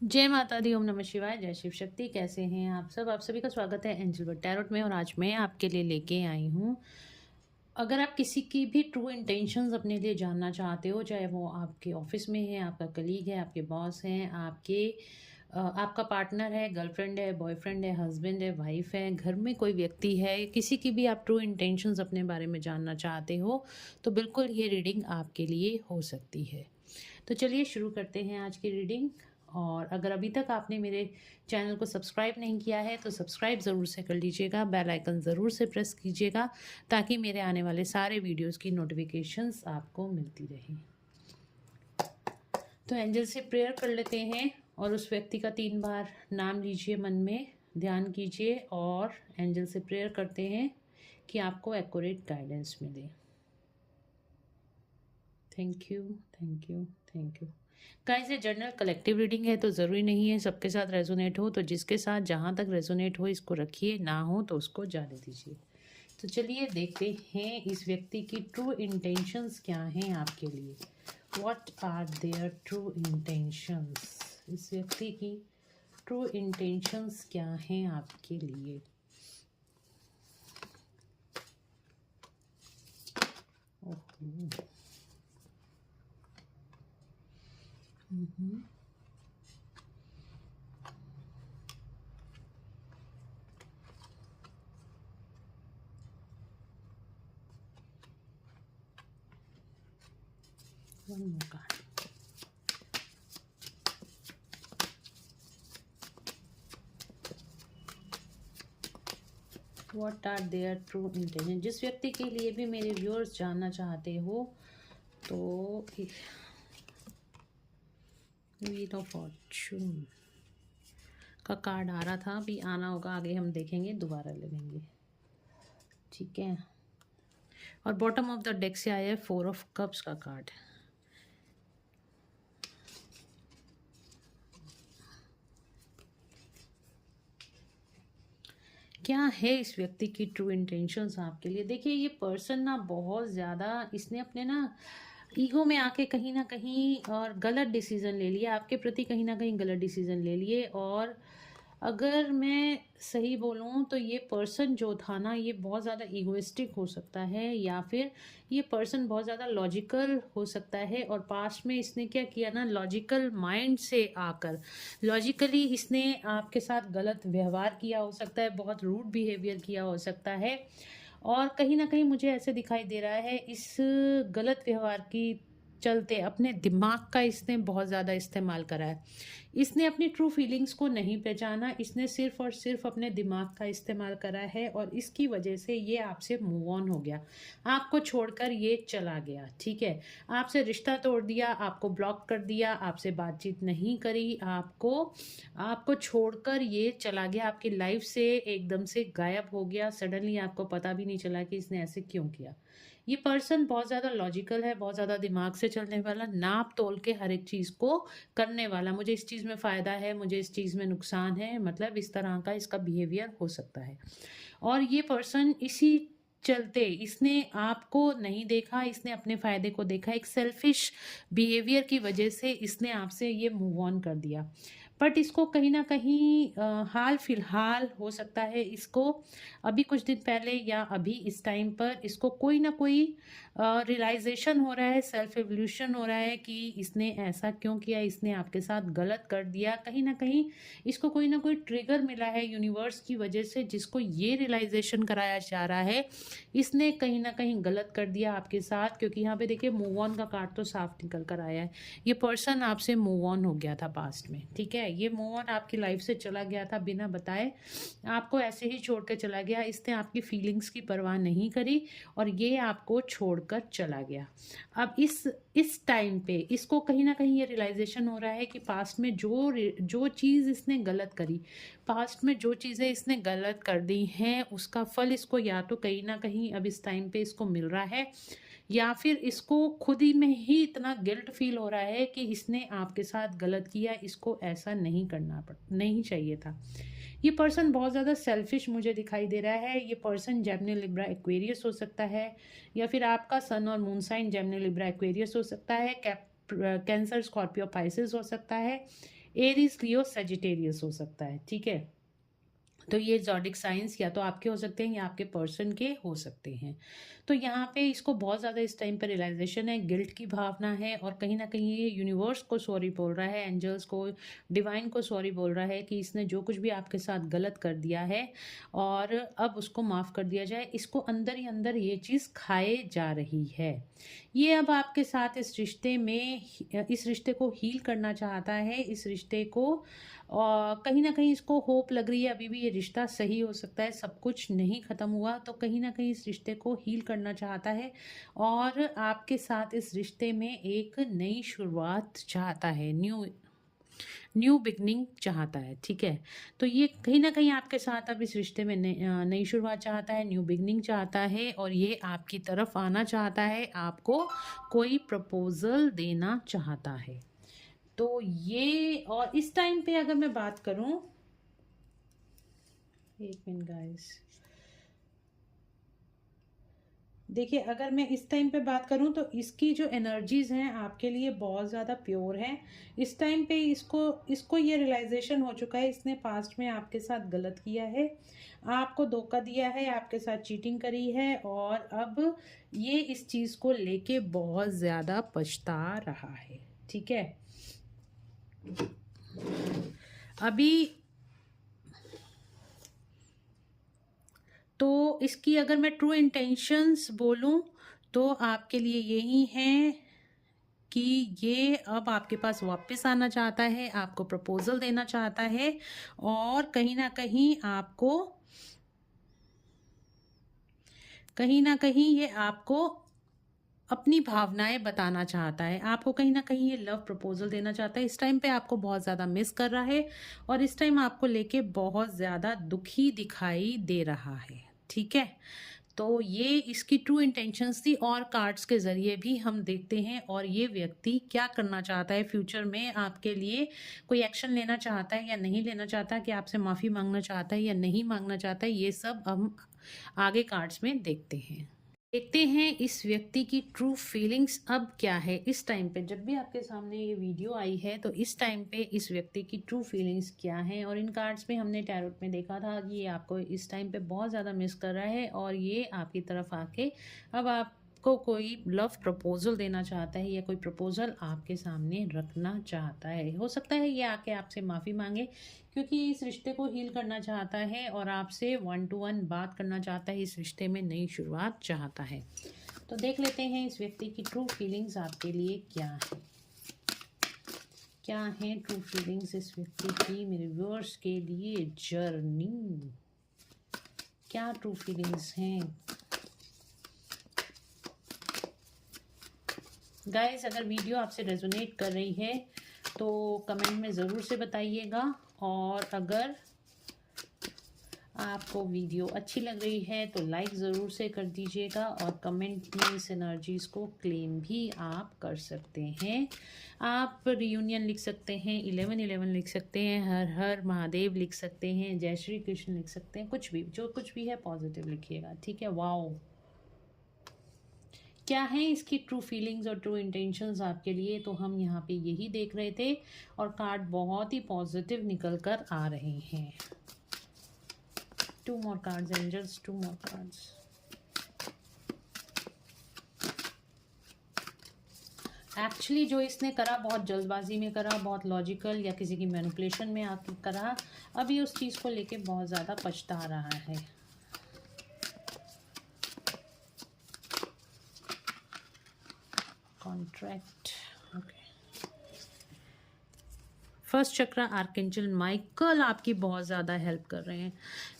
जय माता दी, ओम नमः शिवाय, जय शिव शक्ति। कैसे हैं आप सब? आप सभी का स्वागत है एंजल वर्ड टैरोट में। और आज मैं आपके लिए लेके आई हूँ, अगर आप किसी की भी ट्रू इंटेंशंस अपने लिए जानना चाहते हो, चाहे वो आपके ऑफिस में है, आपका कलीग है, आपके बॉस हैं, आपका पार्टनर है, गर्लफ्रेंड है, बॉयफ्रेंड है, हस्बैंड है, वाइफ है, घर में कोई व्यक्ति है, किसी की भी आप ट्रू इंटेंशंस अपने बारे में जानना चाहते हो, तो बिल्कुल ये रीडिंग आपके लिए हो सकती है। तो चलिए शुरू करते हैं आज की रीडिंग। और अगर अभी तक आपने मेरे चैनल को सब्सक्राइब नहीं किया है तो सब्सक्राइब ज़रूर से कर लीजिएगा, बेल आइकन ज़रूर से प्रेस कीजिएगा ताकि मेरे आने वाले सारे वीडियोस की नोटिफिकेशंस आपको मिलती रहें। तो एंजल से प्रेयर कर लेते हैं और उस व्यक्ति का 3 बार नाम लीजिए, मन में ध्यान कीजिए और एंजल से प्रेयर करते हैं कि आपको एक्यूरेट गाइडेंस मिले। Thank you, thank you, thank you. Guys, ये जर्नल कलेक्टिव रीडिंग है तो ज़रूरी नहीं है सबके साथ रेजोनेट हो, तो जिसके साथ जहाँ तक रेजोनेट हो इसको रखिए, ना हो तो उसको जाने दीजिए। तो चलिए देखते हैं इस व्यक्ति की ट्रू इंटेंशंस क्या हैं आपके लिए। What are their true intentions? इस व्यक्ति की ट्रू इंटेंशंस क्या हैं आपके लिए? Oh, one more card. What are their true intention? जिस व्यक्ति के लिए भी मेरे व्यूअर्स जानना चाहते हो तो व्हील ऑफ फॉर्चून का कार्ड आ रहा था, अभी आना होगा, आगे हम देखेंगे, दोबारा लेंगे, ठीक है। और बॉटम ऑफ द डेक से आया है 4 ऑफ कप्स का कार्ड। क्या है इस व्यक्ति की ट्रू इंटेंशंस आपके लिए? देखिए, ये पर्सन ना बहुत ज़्यादा, इसने अपने ना ईगो में आके कहीं ना कहीं और गलत डिसीजन ले लिया आपके प्रति, कहीं ना कहीं गलत डिसीजन ले लिए। और अगर मैं सही बोलूँ तो ये पर्सन जो था ना, ये बहुत ज़्यादा ईगोइस्टिक हो सकता है, या फिर ये पर्सन बहुत ज़्यादा लॉजिकल हो सकता है। और पास्ट में इसने क्या किया ना, लॉजिकल माइंड से आकर लॉजिकली इसने आपके साथ गलत व्यवहार किया हो सकता है, बहुत रूड बिहेवियर किया हो सकता है। और कहीं ना कहीं मुझे ऐसे दिखाई दे रहा है, इस गलत व्यवहार की चलते अपने दिमाग का इसने बहुत ज़्यादा इस्तेमाल करा है। इसने अपनी ट्रू फीलिंग्स को नहीं पहचाना, इसने सिर्फ और सिर्फ अपने दिमाग का इस्तेमाल करा है और इसकी वजह से ये आपसे मूव ऑन हो गया, आपको छोड़कर ये चला गया, ठीक है। आपसे रिश्ता तोड़ दिया, आपको ब्लॉक कर दिया, आपसे बातचीत नहीं करी, आपको छोड़कर ये चला गया, आपकी लाइफ से एकदम से गायब हो गया। सडनली आपको पता भी नहीं चला कि इसने ऐसे क्यों किया। ये पर्सन बहुत ज़्यादा लॉजिकल है, बहुत ज़्यादा दिमाग से चलने वाला, नाप तोल के हर एक चीज़ को करने वाला, मुझे इस चीज़ में फ़ायदा है, मुझे इस चीज़ में नुकसान है, मतलब इस तरह का इसका बिहेवियर हो सकता है। और ये पर्सन इसी चलते इसने आपको नहीं देखा, इसने अपने फ़ायदे को देखा, एक सेल्फिश बिहेवियर की वजह से इसने आपसे ये मूव ऑन कर दिया। बट इसको कहीं ना कहीं हाल फिलहाल हो सकता है, इसको अभी कुछ दिन पहले या अभी इस टाइम पर इसको कोई ना कोई रियलाइजेशन हो रहा है, सेल्फ एवोल्यूशन हो रहा है कि इसने ऐसा क्यों किया, इसने आपके साथ गलत कर दिया। कहीं ना कहीं इसको कोई ना कोई ट्रिगर मिला है यूनिवर्स की वजह से, जिसको ये रियलाइजेशन कराया जा रहा है इसने कहीं ना कहीं गलत कर दिया आपके साथ। क्योंकि यहाँ पे देखिए मूव ऑन का कार्ड तो साफ निकल कर आया है, ये पर्सन आपसे मूव ऑन हो गया था पास्ट में, ठीक है। ये मूव ऑन आपकी लाइफ से चला गया था बिना बताए, आपको ऐसे ही छोड़ कर चला गया। इसने आपकी फीलिंग्स की परवाह नहीं करी और ये आपको छोड़कर चला गया। अब इस टाइम पे इसको कहीं ना कहीं ये रियलाइजेशन हो रहा है कि पास्ट में जो चीज़ इसने गलत करी, पास्ट में जो चीज़ें इसने गलत कर दी हैं, उसका फल इसको या तो कहीं ना कहीं अब इस टाइम पे इसको मिल रहा है, या फिर इसको खुद ही में ही इतना गिल्ट फील हो रहा है कि इसने आपके साथ गलत किया, इसको ऐसा नहीं चाहिए था। ये पर्सन बहुत ज़्यादा सेल्फिश मुझे दिखाई दे रहा है। ये पर्सन जेमिनी लिब्रा एक्वेरियस हो सकता है, या फिर आपका सन और moon sign Gemini Libra Aquarius हो सकता है, कैंसर स्कॉर्पियो पाइसेस हो सकता है, एरीज, लियो, सेजिटेरियस हो सकता है, ठीक है। तो ये ज़ोडिक साइंस या तो आपके हो सकते हैं या आपके पर्सन के हो सकते हैं। तो यहाँ पे इसको बहुत ज़्यादा इस टाइम पे रियलाइजेशन है, गिल्ट की भावना है, और कहीं ना कहीं ये यूनिवर्स को सॉरी बोल रहा है, एंजल्स को, डिवाइन को सॉरी बोल रहा है कि इसने जो कुछ भी आपके साथ गलत कर दिया है और अब उसको माफ़ कर दिया जाए। इसको अंदर ही अंदर ये चीज़ खाए जा रही है। ये अब आपके साथ इस रिश्ते में, इस रिश्ते को हील करना चाहता है, इस रिश्ते को, और कहीं ना कहीं इसको होप लग रही है अभी भी ये रिश्ता सही हो सकता है, सब कुछ नहीं ख़त्म हुआ, तो कहीं ना कहीं इस रिश्ते को हील करना चाहता है और आपके साथ इस रिश्ते में एक नई शुरुआत चाहता है, न्यू बिगनिंग चाहता है, ठीक है। तो ये कहीं ना कहीं आपके साथ अब इस रिश्ते में नई शुरुआत चाहता है, न्यू बिगनिंग चाहता है, और ये आपकी तरफ आना चाहता है, आपको कोई प्रपोजल देना चाहता है। तो ये, और इस टाइम पे अगर मैं बात करूं, एक मिनट गाइस, देखिए अगर मैं इस टाइम पे बात करूं तो इसकी जो एनर्जीज हैं आपके लिए बहुत ज़्यादा प्योर हैं। इस टाइम पे इसको ये रियलाइजेशन हो चुका है, इसने पास्ट में आपके साथ गलत किया है, आपको धोखा दिया है, आपके साथ चीटिंग करी है, और अब ये इस चीज़ को लेके बहुत ज़्यादा पछता रहा है, ठीक है। अभी तो इसकी अगर मैं ट्रू इंटेंशंस बोलूं तो आपके लिए यही है कि ये अब आपके पास वापस आना चाहता है, आपको प्रपोजल देना चाहता है, और कहीं ना कहीं ये आपको अपनी भावनाएं बताना चाहता है, आपको कहीं ना कहीं ये लव प्रपोजल देना चाहता है। इस टाइम पे आपको बहुत ज़्यादा मिस कर रहा है और इस टाइम आपको लेके बहुत ज़्यादा दुखी दिखाई दे रहा है, ठीक है। तो ये इसकी ट्रू इंटेंशंस थी, और कार्ड्स के ज़रिए भी हम देखते हैं और ये व्यक्ति क्या करना चाहता है फ्यूचर में आपके लिए, कोई एक्शन लेना चाहता है या नहीं लेना चाहता, कि आपसे माफ़ी मांगना चाहता है या नहीं मांगना चाहता है, ये सब हम आगे कार्ड्स में देखते हैं। देखते हैं इस व्यक्ति की ट्रू फीलिंग्स अब क्या है इस टाइम पे। जब भी आपके सामने ये वीडियो आई है तो इस टाइम पे इस व्यक्ति की ट्रू फीलिंग्स क्या हैं, और इन कार्ड्स में हमने टैरोट में देखा था कि ये आपको इस टाइम पे बहुत ज़्यादा मिस कर रहा है और ये आपकी तरफ आके अब आपको कोई लव प्रपोजल देना चाहता है या कोई प्रपोजल आपके सामने रखना चाहता है। हो सकता है ये आके आपसे माफ़ी मांगे, क्योंकि इस रिश्ते को हील करना चाहता है और आपसे 1 to 1 बात करना चाहता है, इस रिश्ते में नई शुरुआत चाहता है। तो देख लेते हैं इस व्यक्ति की ट्रू फीलिंग्स आपके लिए क्या है। क्या है ट्रू फीलिंग्स इस व्यक्ति की मेरे व्यूअर्स के लिए? जर्नी, क्या ट्रू फीलिंग्स हैं गाइस? अगर वीडियो आपसे रेजोनेट कर रही है तो कमेंट में ज़रूर से बताइएगा, और अगर आपको वीडियो अच्छी लग रही है तो लाइक ज़रूर से कर दीजिएगा, और कमेंट में इस एनर्जीज़ को क्लेम भी आप कर सकते हैं। आप रियूनियन लिख सकते हैं, 1111 लिख सकते हैं, हर हर महादेव लिख सकते हैं, जय श्री कृष्ण लिख सकते हैं, कुछ भी, जो कुछ भी है पॉजिटिव लिखिएगा, ठीक है। वाओ, क्या है इसकी ट्रू फीलिंग्स और ट्रू इंटेंशंस आपके लिए, तो हम यहाँ पे यही देख रहे थे, और कार्ड बहुत ही पॉजिटिव निकल कर आ रहे हैं। 2 more cards angels, 2 more cards। Actually जो इसने करा बहुत जल्दबाजी में करा, बहुत लॉजिकल या किसी की मैनिपुलेशन में आके करा, अभी उस चीज़ को लेके बहुत ज़्यादा पछता रहा है। Contract, okay. फर्स्ट चक्र आर्कएंजल माइकल आपकी बहुत ज़्यादा हेल्प कर रहे हैं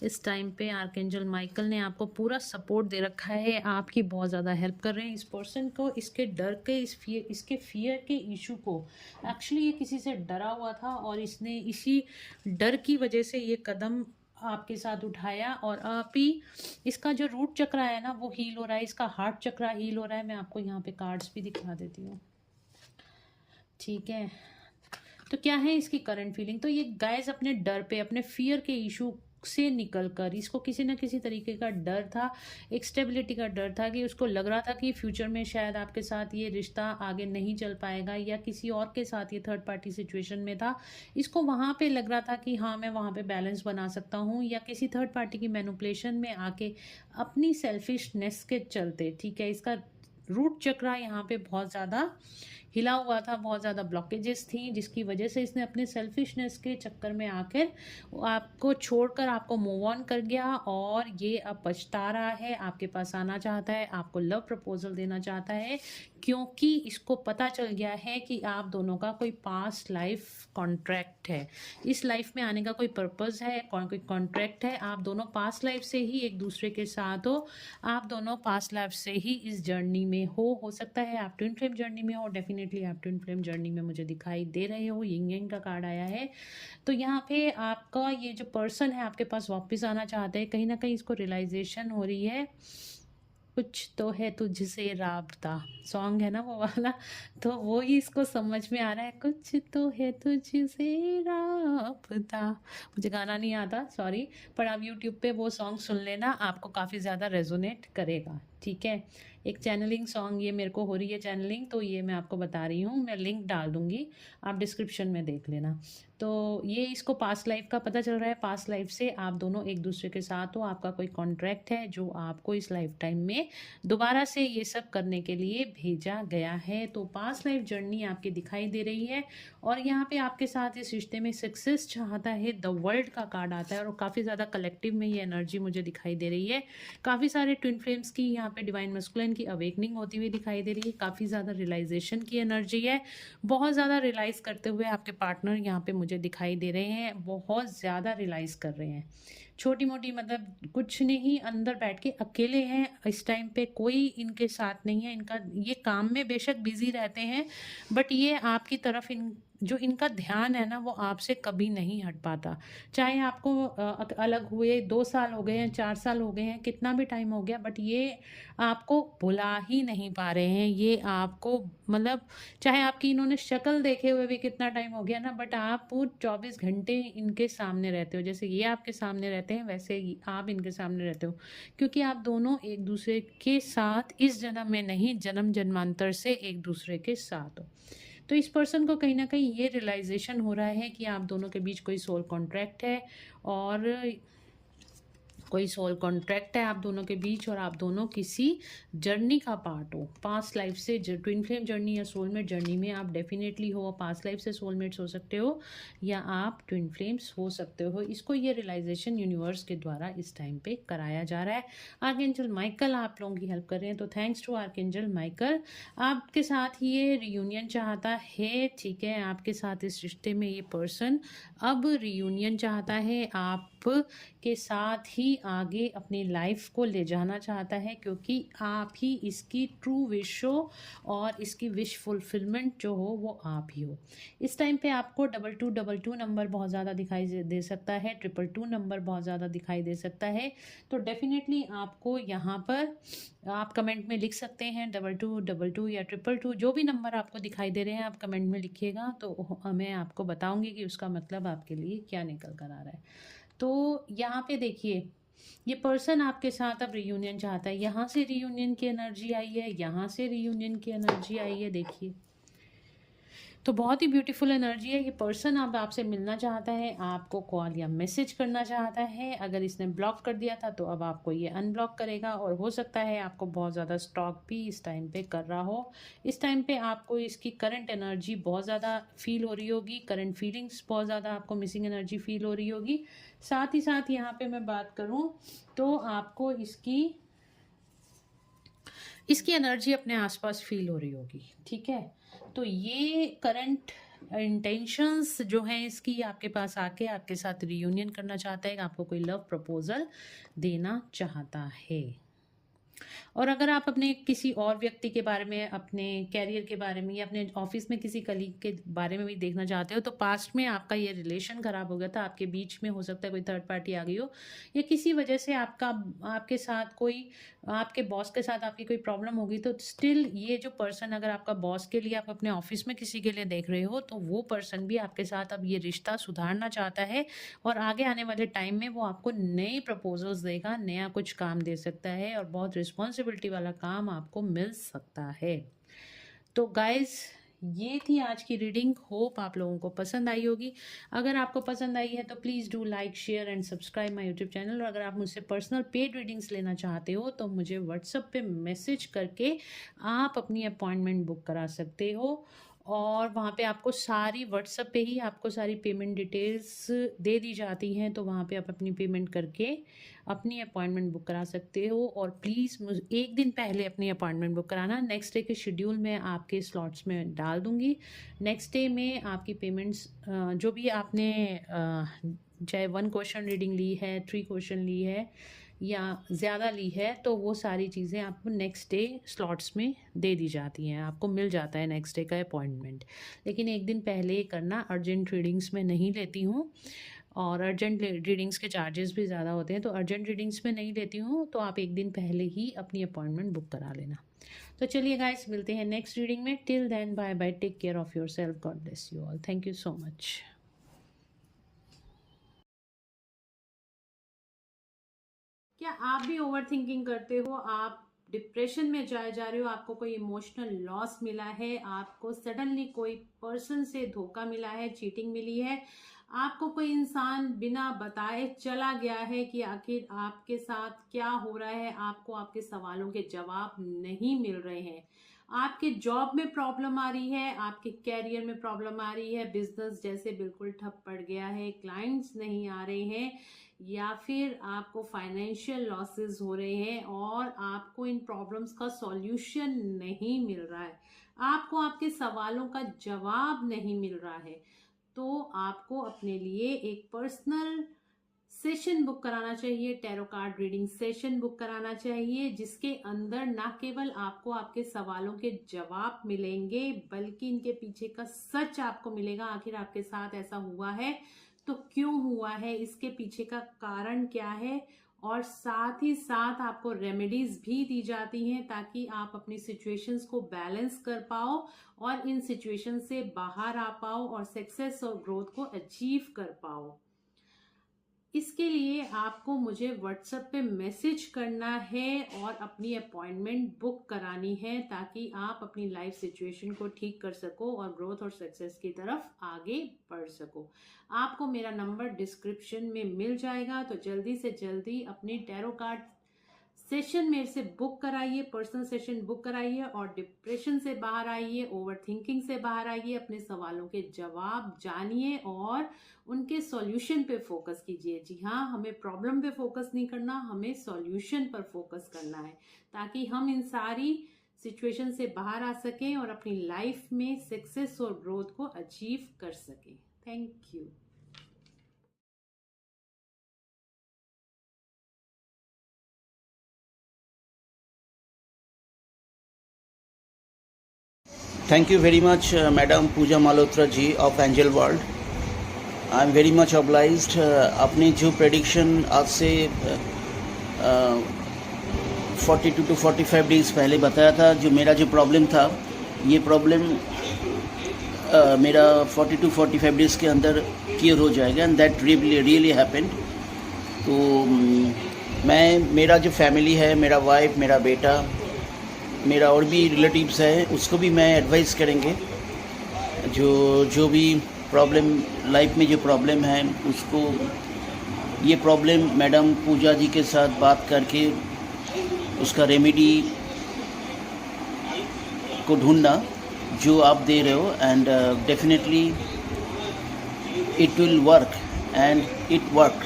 इस टाइम पे। आर्कएंजल माइकल ने आपको पूरा सपोर्ट दे रखा है, आपकी बहुत ज़्यादा हेल्प कर रहे हैं। इस पर्सन को इसके डर के, इसके फियर के इशू को, एक्चुअली ये किसी से डरा हुआ था और इसने इसी डर की वजह से ये कदम आपके साथ उठाया, और आप ही इसका जो रूट चक्र है ना वो हील हो रहा है, इसका हार्ट चक्र हील हो रहा है। मैं आपको यहाँ पे कार्ड्स भी दिखा देती हूँ, ठीक है। तो क्या है इसकी करंट फीलिंग? तो ये गाइस अपने डर पे, अपने फियर के इशू से निकलकर, इसको किसी न किसी तरीके का डर था, एक स्टेबिलिटी का डर था कि उसको लग रहा था कि फ्यूचर में शायद आपके साथ ये रिश्ता आगे नहीं चल पाएगा, या किसी और के साथ ये थर्ड पार्टी सिचुएशन में था। इसको वहाँ पे लग रहा था कि हाँ, मैं वहाँ पे बैलेंस बना सकता हूँ, या किसी थर्ड पार्टी की मैनिपुलेशन में आके अपनी सेल्फिशनेस के चलते, ठीक है, इसका रूट चक्रा यहाँ पे बहुत ज़्यादा हिला हुआ था, बहुत ज़्यादा ब्लॉकेजेस थी, जिसकी वजह से इसने अपने सेल्फिशनेस के चक्कर में आकर आपको छोड़कर आपको मूव ऑन कर गया, और ये अब पछता रहा है, आपके पास आना चाहता है, आपको लव प्रपोजल देना चाहता है, क्योंकि इसको पता चल गया है कि आप दोनों का कोई पास्ट लाइफ कॉन्ट्रैक्ट है, इस लाइफ में आने का कोई पर्पस है, कोई कॉन्ट्रैक्ट है, आप दोनों पास्ट लाइफ से ही एक दूसरे के साथ हो, आप दोनों पास्ट लाइफ से ही इस जर्नी में हो सकता है आप ट्विन फ्लेम जर्नी में हो, डेफिनेटली आप ट्विन फ्लेम जर्नी में मुझे दिखाई दे रहे हो, यिंग यांग का कार्ड आया है। तो यहाँ पे आपका ये जो पर्सन है आपके पास वापस आना चाहते हैं, कहीं ना कहीं इसको रियलाइजेशन हो रही है, कुछ तो है तुझसे राबता, सॉन्ग है ना वो वाला, तो वो ही इसको समझ में आ रहा है, कुछ तो है तुझसे राबता, मुझे गाना नहीं आता, सॉरी, पर आप यूट्यूब पे वो सॉन्ग सुन लेना, आपको काफ़ी ज़्यादा रेजोनेट करेगा, ठीक है। एक चैनलिंग सॉन्ग, ये मेरे को हो रही है चैनलिंग, तो ये मैं आपको बता रही हूँ, मैं लिंक डाल दूँगी, आप डिस्क्रिप्शन में देख लेना। तो ये इसको पास्ट लाइफ का पता चल रहा है, पास्ट लाइफ से आप दोनों एक दूसरे के साथ हो, आपका कोई कॉन्ट्रैक्ट है जो आपको इस लाइफ टाइम में दोबारा से ये सब करने के लिए भेजा गया है। तो पास्ट लाइफ जर्नी आपकी दिखाई दे रही है, और यहाँ पे आपके साथ इस रिश्ते में सक्सेस चाहता है, द वर्ल्ड का कार्ड आता है, और काफ़ी ज़्यादा कलेक्टिव में ये एनर्जी मुझे दिखाई दे रही है, काफ़ी सारे ट्विन फ्लेम्स की यहाँ पे डिवाइन मस्कुलिन की अवेकनिंग होती हुई दिखाई दे रही है, काफ़ी ज़्यादा रियलाइजेशन की एनर्जी है, बहुत ज़्यादा रियलाइज़ करते हुए आपके पार्टनर यहाँ पे मुझे दिखाई दे रहे हैं, बहुत ज़्यादा रियलाइज़ कर रहे हैं, छोटी मोटी मतलब कुछ नहीं, अंदर बैठ के अकेले हैं इस टाइम पे, कोई इनके साथ नहीं है, इनका ये काम में बेशक बिजी रहते हैं, बट ये आपकी तरफ जो इनका ध्यान है ना वो आपसे कभी नहीं हट पाता, चाहे आपको अलग हुए 2 साल हो गए हैं, 4 साल हो गए हैं, कितना भी टाइम हो गया, बट ये आपको भुला ही नहीं पा रहे हैं, ये आपको मतलब चाहे आपकी इन्होंने शक्ल देखे हुए भी कितना टाइम हो गया ना, बट आप पूरे 24 घंटे इनके सामने रहते हो, जैसे ये आपके सामने रहते हैं वैसे ही आप इनके सामने रहते हो, क्योंकि आप दोनों एक दूसरे के साथ इस जन्म में नहीं, जन्म जन्मांतर से एक दूसरे के साथ हो। तो इस पर्सन को कहीं ना कहीं ये रियलाइजेशन हो रहा है कि आप दोनों के बीच कोई सोल कॉन्ट्रैक्ट है, और कोई सोल कॉन्ट्रैक्ट है आप दोनों के बीच, और आप दोनों किसी जर्नी का पार्ट हो, पास्ट लाइफ से ट्विन फ्लेम जर्नी या सोलमेट जर्नी में आप डेफिनेटली हो, पास्ट लाइफ से सोलमेट्स हो सकते हो, या आप ट्विन फ्लेम्स हो सकते हो, इसको ये रियलाइजेशन यूनिवर्स के द्वारा इस टाइम पे कराया जा रहा है। आर्कएंजल माइकल आप लोगों की हेल्प कर रहे हैं, तो थैंक्स टू आर्कएंजल माइकल, आपके साथ ये रियूनियन चाहता है, ठीक है, आपके साथ इस रिश्ते में ये पर्सन अब रियूनियन चाहता है, आप के साथ ही आगे अपनी लाइफ को ले जाना चाहता है, क्योंकि आप ही इसकी ट्रू विश हो, और इसकी विश फुलफिलमेंट जो हो वो आप ही हो। इस टाइम पे आपको 2222 नंबर बहुत ज़्यादा दिखाई दे सकता है, 222 नंबर बहुत ज़्यादा दिखाई दे सकता है, तो डेफिनेटली आपको यहाँ पर आप कमेंट में लिख सकते हैं 2222 या 222, जो भी नंबर आपको दिखाई दे रहे हैं आप कमेंट में लिखिएगा, तो मैं आपको बताऊंगी कि उसका मतलब आपके लिए क्या निकल कर आ रहा है। तो यहाँ पे देखिए, ये पर्सन आपके साथ अब रियूनियन चाहता है, यहाँ से रियूनियन की एनर्जी आई है, यहाँ से रियूनियन की एनर्जी आई है, देखिए, तो बहुत ही ब्यूटीफुल एनर्जी है। ये पर्सन अब आपसे मिलना चाहता है, आपको कॉल या मैसेज करना चाहता है, अगर इसने ब्लॉक कर दिया था तो अब आपको ये अनब्लॉक करेगा, और हो सकता है आपको बहुत ज़्यादा स्टॉक भी इस टाइम पे कर रहा हो, इस टाइम पे आपको इसकी करंट एनर्जी बहुत ज़्यादा फील हो रही होगी, करंट फीलिंग्स बहुत ज़्यादा आपको मिसिंग एनर्जी फील हो रही होगी, साथ ही साथ यहाँ पे मैं बात करूँ तो आपको इसकी एनर्जी अपने आसपास फील हो रही होगी, ठीक है। तो ये करंट इंटेंशंस जो हैं इसकी, आपके पास आके आपके साथ रियूनियन करना चाहता है, आपको कोई लव प्रपोजल देना चाहता है। और अगर आप अपने किसी और व्यक्ति के बारे में, अपने कैरियर के बारे में या अपने ऑफिस में किसी कलीग के बारे में भी देखना चाहते हो, तो पास्ट में आपका ये रिलेशन खराब हो गया था, आपके बीच में हो सकता है कोई थर्ड पार्टी आ गई हो, या किसी वजह से आपके साथ कोई, आपके बॉस के साथ आपकी कोई प्रॉब्लम होगी, तो स्टिल ये जो पर्सन, अगर आपका बॉस के लिए, आप अपने ऑफिस में किसी के लिए देख रहे हो, तो वो पर्सन भी आपके साथ अब ये रिश्ता सुधारना चाहता है और आगे आने वाले टाइम में वो आपको नए प्रपोजल्स देगा, नया कुछ काम दे सकता है और बहुत रिस्पॉन्सिबिलिटी वाला काम आपको मिल सकता है। तो गाइज, ये थी आज की रीडिंग। होप आप लोगों को पसंद आई होगी। अगर आपको पसंद आई है तो please do like, share and subscribe my YouTube channel. और अगर आप मुझसे पर्सनल पेड रीडिंग्स लेना चाहते हो तो मुझे व्हाट्सएप पे मैसेज करके आप अपनी अपॉइंटमेंट बुक करा सकते हो, और वहाँ पे आपको सारी, व्हाट्सएप पे ही आपको सारी पेमेंट डिटेल्स दे दी जाती हैं, तो वहाँ पे आप अपनी पेमेंट करके अपनी अपॉइंटमेंट बुक करा सकते हो। और प्लीज़ मुझे एक दिन पहले अपनी अपॉइंटमेंट बुक कराना। नेक्स्ट डे के शेड्यूल में आपके स्लॉट्स में डाल दूँगी। नेक्स्ट डे में आपकी पेमेंट्स जो भी आपने चाहे 1 क्वेश्चन रीडिंग ली है, 3 क्वेश्चन ली है या ज़्यादा ली है, तो वो सारी चीज़ें आपको नेक्स्ट डे स्लॉट्स में दे दी जाती हैं, आपको मिल जाता है नेक्स्ट डे का अपॉइंटमेंट। लेकिन एक दिन पहले ही करना। अर्जेंट रीडिंग्स में नहीं लेती हूँ, और अर्जेंट रीडिंग्स के चार्जेस भी ज़्यादा होते हैं, तो अर्जेंट रीडिंग्स में नहीं लेती हूँ, तो आप एक दिन पहले ही अपनी अपॉइंटमेंट बुक करा लेना। तो चलिए गाइस, मिलते हैं नेक्स्ट रीडिंग में। Till then, bye bye, take care of yourself, God bless you all, thank you so much. क्या आप भी ओवर थिंकिंग करते हो? आप डिप्रेशन में जा रहे हो, आपको कोई इमोशनल लॉस मिला है, आपको सडनली कोई पर्सन से धोखा मिला है, चीटिंग मिली है, आपको कोई इंसान बिना बताए चला गया है कि आखिर आपके साथ क्या हो रहा है, आपको आपके सवालों के जवाब नहीं मिल रहे हैं, आपके जॉब में प्रॉब्लम आ रही है, आपके कैरियर में प्रॉब्लम आ रही है, बिजनेस जैसे बिल्कुल ठप पड़ गया है, क्लाइंट्स नहीं आ रहे हैं, या फिर आपको फाइनेंशियल लॉसेस हो रहे हैं और आपको इन प्रॉब्लम्स का सॉल्यूशन नहीं मिल रहा है, आपको आपके सवालों का जवाब नहीं मिल रहा है, तो आपको अपने लिए एक पर्सनल सेशन बुक कराना चाहिए, tarot card reading session book कराना चाहिए, जिसके अंदर ना केवल आपको आपके सवालों के जवाब मिलेंगे, बल्कि इनके पीछे का सच आपको मिलेगा। आखिर आपके साथ ऐसा हुआ है तो क्यों हुआ है, इसके पीछे का कारण क्या है, और साथ ही साथ आपको रेमेडीज भी दी जाती हैं ताकि आप अपनी सिचुएशंस को बैलेंस कर पाओ और इन सिचुएशन से बाहर आ पाओ और सक्सेस और ग्रोथ को अचीव कर पाओ। इसके लिए आपको मुझे व्हाट्सएप पे मैसेज करना है और अपनी अपॉइंटमेंट बुक करानी है, ताकि आप अपनी लाइफ सिचुएशन को ठीक कर सको और ग्रोथ और सक्सेस की तरफ आगे बढ़ सको। आपको मेरा नंबर डिस्क्रिप्शन में मिल जाएगा, तो जल्दी से जल्दी अपनी टैरो कार्ड सेशन मेरे से बुक कराइए, पर्सनल सेशन बुक कराइए और डिप्रेशन से बाहर आइए, ओवर थिंकिंग से बाहर आइए, अपने सवालों के जवाब जानिए और उनके सॉल्यूशन पे फोकस कीजिए। जी हाँ, हमें प्रॉब्लम पे फोकस नहीं करना, हमें सॉल्यूशन पर फोकस करना है, ताकि हम इन सारी सिचुएशन से बाहर आ सकें और अपनी लाइफ में सक्सेस और ग्रोथ को अचीव कर सकें। Thank you. Thank you very much, Madam Pooja Malhotra ji of Angel World. I am very much obliged. आपने जो प्रेडिक्शन आज से 42 to 45 डेज पहले बताया था, जो मेरा जो प्रॉब्लम था, ये प्रॉब्लम मेरा 40 to 45 डेज के अंदर क्लियर हो जाएगा, एंड दैट रियली हैपेंड। तो मेरा जो फैमिली है, मेरा वाइफ, मेरा बेटा, मेरा और भी रिलेटिव्स है, उसको भी मैं एडवाइस करेंगे, जो भी प्रॉब्लम लाइफ में जो प्रॉब्लम है उसको, ये प्रॉब्लम मैडम पूजा जी के साथ बात करके उसका रेमेडी को ढूंढना जो आप दे रहे हो, and definitely it will work, and it work.